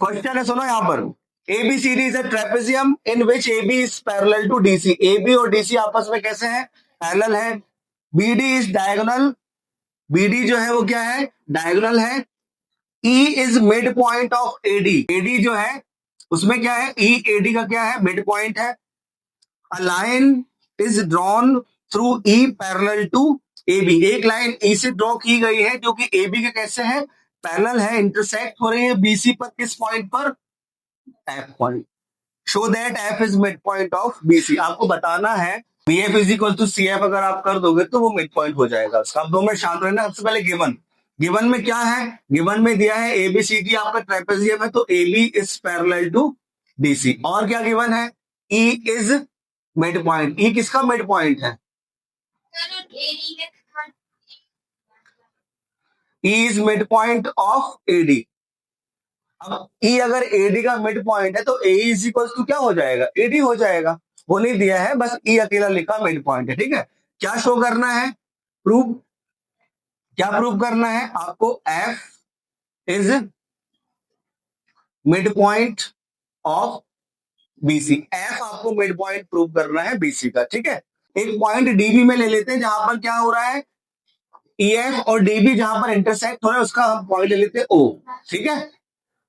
Question है, सुनो यहाँ पर। ABCD is a trapezium in which AB is parallel to DC। AB और DC आपस में कैसे हैं? पैरेलल है। BD is diagonal. BD जो है वो क्या है? डायगोनल है। E is mid point of AD। AD जो है उसमें क्या है? E AD का क्या है? मिड पॉइंट है। A line is drawn through E parallel to AB। एक लाइन E से ड्रॉ की गई है जो कि AB के कैसे है? पैरेलल है, इंटरसेक्ट हो रही है BC पर। किस पॉइंट पर? F point. Show that F is mid point of BC। आपको बताना है BF is equal to CF। अगर आप कर दोगे तो वो मिड पॉइंट हो जाएगा उसका। अब 2 मिनट शांत रहना। सबसे पहले गिवन, गिवन में क्या है? गिवन में दिया है ABCD आपका ट्रेपेजियम है, तो AB is parallel to DC। और क्या गिवन है? E is mid point. E किसका मिड पॉइंट है? E is mid point of AD। अब E अगर AD का मिड पॉइंट है तो AE इज इक्वल टू क्या हो जाएगा? AD हो जाएगा। वो नहीं दिया है, बस E अकेला लिखा मिड पॉइंट है। ठीक है, क्या शो करना है? प्रूव। क्या प्रूव करना है आपको? F is mid point of BC। F आपको मिड पॉइंट प्रूव करना है BC का। ठीक है, एक पॉइंट DB में ले लेते हैं जहां पर क्या हो रहा है? EF और DB जहां पर इंटरसेक्ट हो रहा है उसका हम पॉइंट ले लेते हैं O। ठीक है,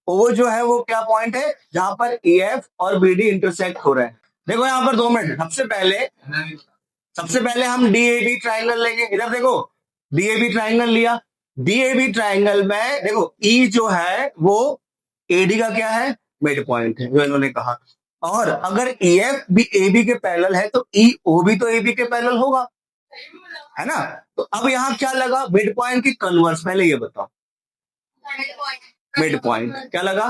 O जो है वो क्या पॉइंट है? जहां पर EF और BD इंटरसेक्ट हो रहे हैं। देखो यहाँ पर 2 मिनट। सबसे पहले हम DAB ट्राइंगल लेंगे। इधर देखो, DAB ट्राइंगल लिया। DAB ट्राइंगल में देखो E जो है वो AD का क्या है? मिड पॉइंट है, जो इन्होंने कहा। और अगर EF भी AB के पैरेलल है तो EO भी तो AB के पैरेलल होगा, है ना? तो अब यहाँ क्या लगा? मिड पॉइंट की कन्वर्स। पहले ये बताओ, मिड पॉइंट क्या लगा?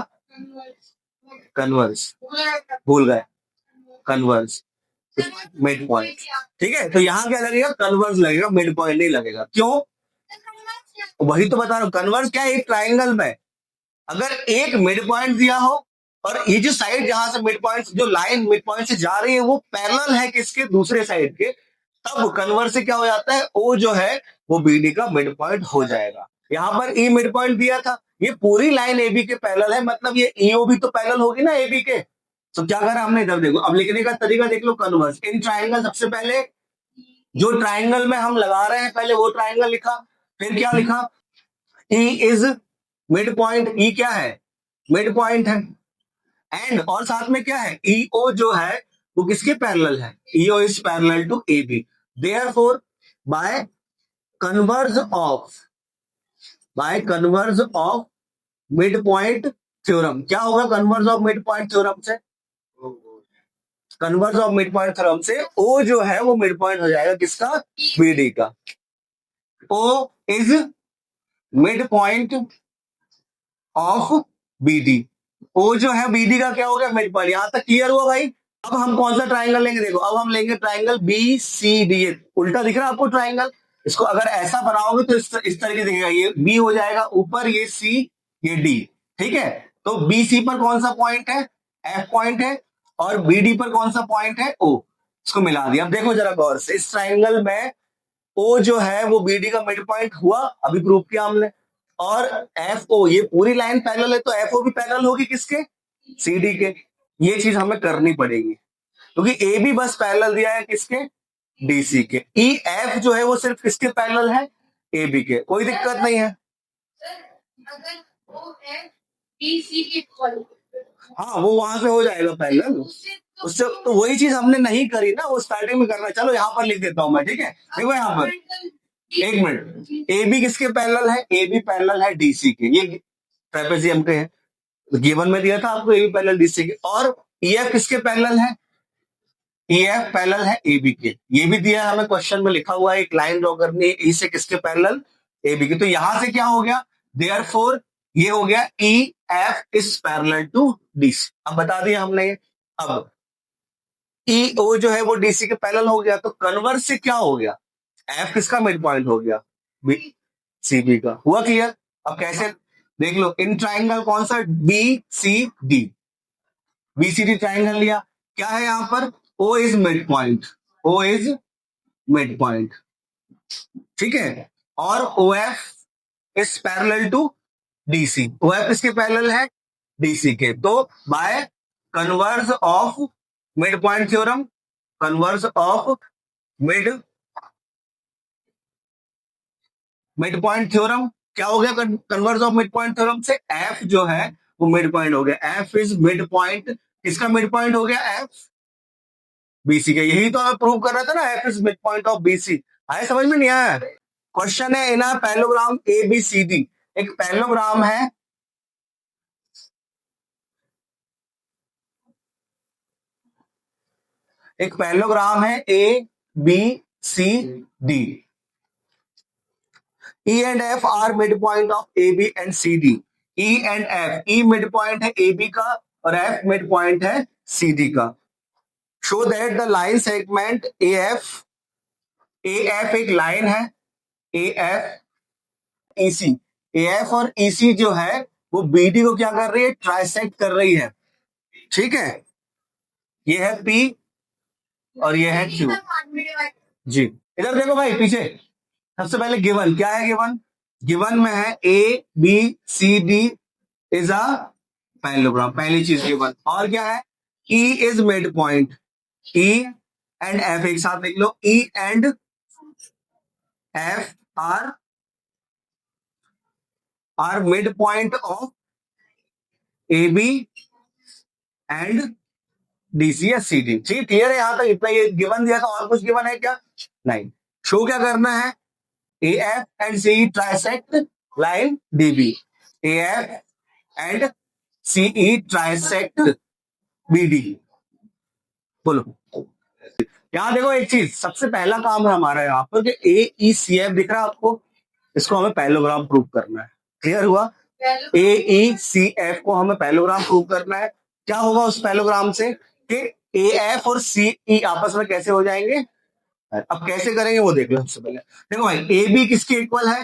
कन्वर्स। भूल गए, कन्वर्स मिड पॉइंट। ठीक है, तो यहाँ क्या लगेगा? कन्वर्स लगेगा, मिड पॉइंट नहीं लगेगा। क्यों? वही तो बता रहा हूँ। कन्वर्स क्या है? एक ट्राइंगल में अगर एक मिड पॉइंट दिया हो और ये जो साइड जहां से मिड पॉइंट, जो लाइन मिड पॉइंट से जा रही है वो पैरेलल है किसके? दूसरे साइड के, तब कन्वर्स से क्या हो जाता है? O जो है वो BD का मिड पॉइंट हो जाएगा। यहाँ पर E मिड पॉइंट दिया था, ये पूरी लाइन AB के पैरेलल है, मतलब ये EO भी तो पैरेलल होगी ना AB के। तो क्या करा हमने? इधर देखो, अब लिखने का तरीका देख लो। कन्वर्स इन ट्राइंगल, सबसे पहले जो ट्राइंगल में हम लगा रहे हैं पहले वो ट्राइंगल लिखा। फिर क्या लिखा? E is mid point. E क्या है? मिड पॉइंट है। एंड और साथ में क्या है? EO जो है वो किसके पैरेलल है? EO is parallel to AB। Therefore by converse of mid point theorem, क्या होगा converse of mid point theorem से? Converse of mid point theorem से O जो है वो मिड पॉइंट हो जाएगा किसका? BD का। O is mid point of BD। O जो है BD का क्या हो गया? Mid point. यहां तक क्लियर हुआ भाई? अब हम कौन सा ट्राइंगल लेंगे? देखो, अब हम लेंगे ट्राइंगल BCD। उल्टा दिख रहा है आपको ट्राइंगल? इसको अगर ऐसा बनाओगे तो इस तरीके दिखेगा। ये B हो जाएगा ऊपर, ये C, ये D। ठीक है, तो BC पर कौन सा पॉइंट है? F पॉइंट है। और BD पर कौन सा पॉइंट है? O। इसको मिला दिया। अब देखो जरा गौर से, इस ट्राइंगल में O जो है वो BD का मिड पॉइंट हुआ, अभी प्रूव किया हमने। और FO, ये पूरी लाइन पैरेलल है तो FO भी पैरेलल होगी किसके? CD के। ये चीज हमें करनी पड़ेगी क्योंकि AB बस पैरेलल दिया है किसके? DC के। EF जो है वो सिर्फ किसके पैरेलल है? AB के। कोई दिक्कत नहीं है। हाँ, वो वहां से हो जाएगा पैरेलल उससे। तो वही चीज हमने नहीं करी ना, वो स्टार्टिंग में करना। चलो यहाँ पर लिख देता हूं मैं। ठीक है, देखो यहाँ पर, एक मिनट। AB किसके पैरेलल है? AB पैरेलल है DC के। ये ट्रेपेजियम के है, गिवन में दिया था आपको AB पैरेलल DC के। और EF किसके पैरेलल है? EF पैरेलल है AB के। ये भी दिया है हमें, क्वेश्चन में लिखा हुआ है। एक लाइन ड्रॉ करनी है E से किसके पैरेलल? AB के। तो यहां से क्या हो गया? देयरफॉर ये हो गया EF is parallel to DC। अब बता दिया हमने ये। अब EO जो है वो DC के पैरेलल हो गया, तो कन्वर्स से क्या हो गया? F किसका मिड पॉइंट हो गया? CB का। हुआ क्लियर? अब कैसे? देख लो, इन ट्राइंगल कौन सा? BCD। BCD ट्राइंगल लिया, क्या है यहाँ पर? O is mid point. O is mid point. ठीक है, और OF is parallel to DC। OF किसके पैरेलल है? डीसी के। तो by converse of mid point theorem, converse of mid mid point theorem क्या हो गया? Converse of mid point theorem से एफ जो है वो मिड पॉइंट हो गया। एफ इज मिड पॉइंट, किसका मिड पॉइंट हो गया? एफ बीसी का। यही तो हमें प्रूव कर रहा था ना, F is mid point of BC. आए समझ में? नहीं आया? क्वेश्चन है in a parallelogram A B C D. एक पैरेललोग्राम है, एक पैरेललोग्राम है A B C D. E and F are midpoint of AB and CD. E and F, E midpoint है AB का और F midpoint है CD का। Show that the line segment AF, AF एक line है, AF EC, AF और EC जो है वो BD को क्या कर रही है? ट्राइसेक्ट कर रही है। ठीक है, ये है P और ये है Q। जी इधर देखो भाई पीछे। सबसे पहले गिवन क्या है? गिवन में है A B C D is a parallelogram, पहली चीज गिवन। और क्या है? E is mid point, E and F एक साथ लिख लो। E and F are mid point of A B and DC या सी डी। ठीक, क्लियर है यहां तक? इतना ये गिवन दिया था, और कुछ गिवन है क्या? नहीं। शो क्या करना है? AF and CE trisect line DB. AF and CE trisect BD। बोलो। यहां देखो एक चीज, सबसे पहला काम है हमारा यहाँ पर कि AECF दिख रहा है आपको, इसको हमें पैरेललोग्राम प्रूव करना है। क्लियर हुआ? AECF को हमें पैरेललोग्राम प्रूव करना है। क्या होगा उस पैरेललोग्राम से कि AF और CE आपस में कैसे हो जाएंगे? अब कैसे करेंगे वो देख लो। सबसे पहले देखो भाई, AB किसके इक्वल है?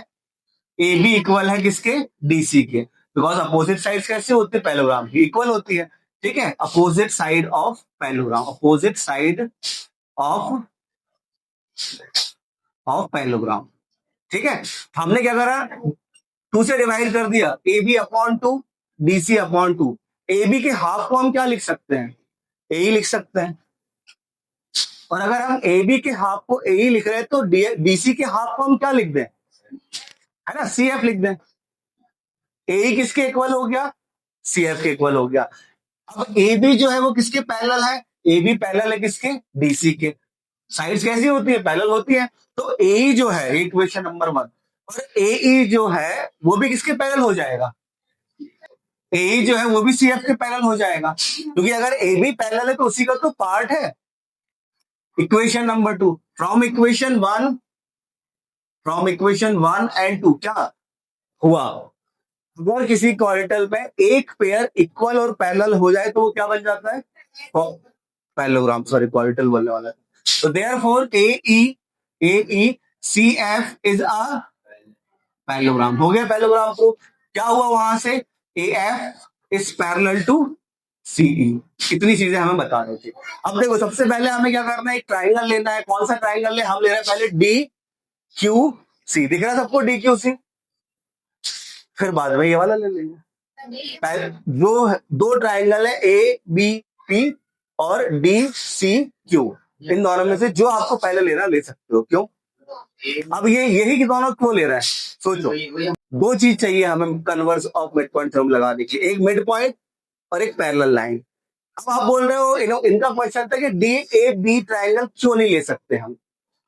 ए बी इक्वल है किसके? डीसी के। बिकॉज अपोजिट साइड कैसे होती है? पैरेललोग्राम की इक्वल होती है। ठीक है, opposite side of parallelogram, opposite side of parallelogram. ठीक है, हमने क्या करा? 2 से डिवाइड कर दिया, A B upon 2 DC upon 2। A B के हाफ को हम क्या लिख सकते हैं? ए ही लिख सकते हैं। और अगर हम ए बी के हाफ को ए ही लिख रहे हैं तो डीसी के हाफ को हम क्या लिख दें? है ना, सी एफ लिख दें। ए किसके इक्वल हो गया? सी एफ के इक्वल हो गया। अब ए बी जो है वो किसके पैरेलल है? ए बी पैरेलल है किसके? डीसी के। साइड्स कैसी होती है? पैरेलल होती है। तो ए जो है इक्वेशन नंबर 1, और ए जो है वो भी किसके पैरेलल हो जाएगा? ए जो है वो भी सी एफ के पैरेलल हो जाएगा, क्योंकि अगर ए बी पैरेलल है तो उसी का तो पार्ट है। Equation number 2, from equation 1 and 2 क्या हुआ? अगर किसी क्वाड्रेटल में एक पेयर इक्वल और पैरेलल हो जाए तो वो क्या बन जाता है? पैरेललोग्राम, सॉरी क्वाड्रेटल बोलने वाला है। तो therefore A C F is a parallelogram. हो गया पैरेललोग्राम को। क्या हुआ वहां से? A F is parallel to CE. इतनी चीजें हमें बता रहे थे। अब देखो सबसे पहले हमें क्या करना है? एक ट्राइंगल लेना है। कौन सा ट्राइंगल ले? हम ले रहे हैं पहले डी क्यू सी। दिख रहा है सबको डी क्यू सी? फिर बाद में ये वाला ले लेंगे। जो 2 ट्राइंगल है ए बी पी और डी सी क्यू, इन दोनों में से जो आपको पहले लेना ले सकते हो। क्यों? अब ये यही कि दोनों क्यों ले रहा है? सोचो, 2 चीज चाहिए हमें converse of mid point theorem लगाने की, एक मिड पॉइंट और एक पैरेलल लाइन। अब आप बोल रहे हो इनका क्वेश्चन था कि डी ए बी ट्राइंगल क्यों नहीं ले सकते हम?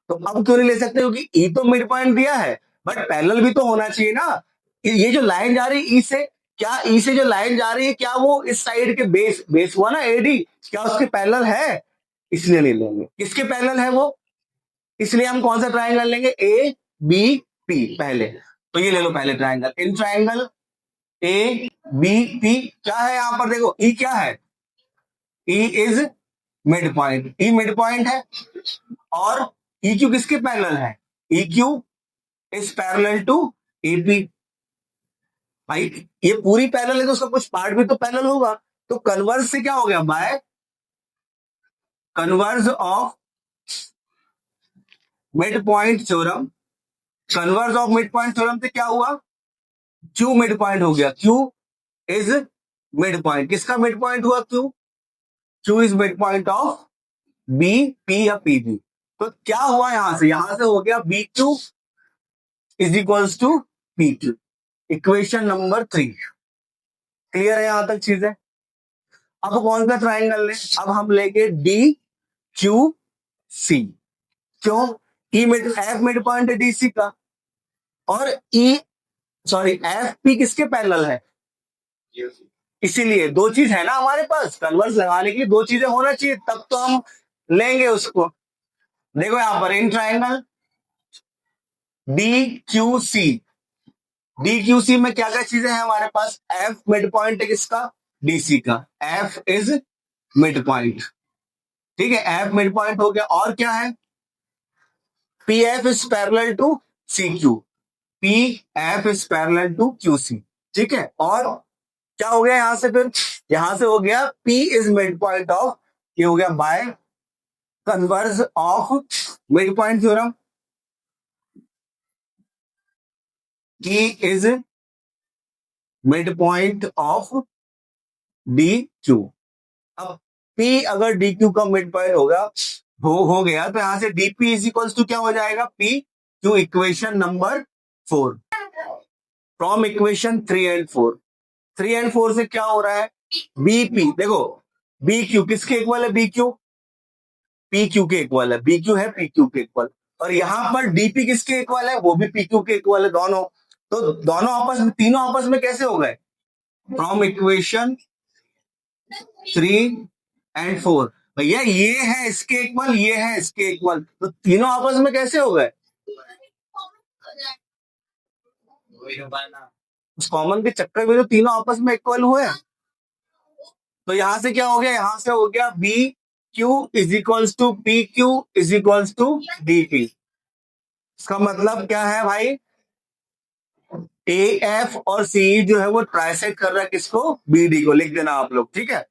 तो अब क्यों नहीं ले सकते? क्योंकि ई तो मिड पॉइंट दिया है, बट पैरेलल भी तो होना चाहिए ना। ये जो लाइन जा रही है ई से, क्या ई से जो लाइन जा रही है क्या वो इस साइड के बेस हुआ ना एडी, क्या उसके पैरेलल है? इसलिए नहीं लेंगे। किसके पैरेलल है वो? इसलिए हम कौन सा ट्राइंगल लेंगे? ए बी पी पहले। तो ये ले लो पहले triangle. In triangle A B P क्या है यहां पर? देखो ई क्या है? E is mid point, E mid point है। और ई क्यू किसके पैरेलल है? E Q is parallel to A P. भाई ये पूरी पैरेलल है तो उसका कुछ पार्ट भी तो पैरेलल होगा। तो कन्वर्स से क्या हो गया? By converse of mid point theorem, converse of mid point theorem से क्या हुआ? क्यू मिड पॉइंट हो गया। क्यू इज मिड पॉइंट, किसका मिड पॉइंट हुआ? Q. Q is mid point of B, P या पी बी। तो क्या हुआ यहां से हो गया B Q is equals to P Q. Equation number 3। Clear है यहां तक चीजें? अब कौन सा ट्राइंगल ले? अब हम लेंगे डी क्यू सी। क्यों? E mid, F mid point है डीसी का, और ई, सॉरी, एफ पी किसके पैरेलल है? इसीलिए दो चीज है ना हमारे पास, कन्वर्स लगाने के लिए दो चीजें होना चाहिए, तब तो हम लेंगे उसको। देखो यहां पर in triangle D Q C, D Q C में क्या क्या चीजें हैं हमारे पास? एफ मिड पॉइंट है किसका? डीसी का। एफ इज मिड पॉइंट, ठीक है, एफ मिड पॉइंट हो गया। और क्या है? P F is parallel to C Q, P F is parallel to Q C, ठीक है। और क्या हो गया यहां से? फिर यहां से हो गया P is mid point of, ये हो गया by converse of mid point theorem, P is mid point of D Q. अब P अगर डी क्यू का मिड पॉइंट होगा, हो गया, तो यहां से डीपी इज इक्वल्स टू क्या हो जाएगा? P Q. Equation number 4 from equation 3 and 4। 3 and 4 से क्या हो रहा है? बीपी, देखो बी क्यू किसके इक्वल है? बी क्यू पी क्यू के इक्वल है, बी क्यू है पी क्यू के इक्वल। और यहां पर डीपी किसके इक्वल है? वो भी पी क्यू के इक्वल है दोनों। तो दोनों आपस में, तीनों आपस में कैसे हो गए? फ्रॉम इक्वेशन 3 एंड 4, भैया ये है इसके इक्वल, ये है इसके इक्वल, तो तीनों आपस में कैसे हो गए? उस कॉमन के चक्कर में तो तीनों आपस में इक्वल हुए। तो यहां से क्या हो गया? यहां से हो गया B Q is equals to P Q is equals to D P. इसका मतलब क्या है भाई? ए एफ और सी जो है वो ट्राइसेक्ट कर रहा है किसको? बी डी को। लिख देना आप लोग, ठीक है।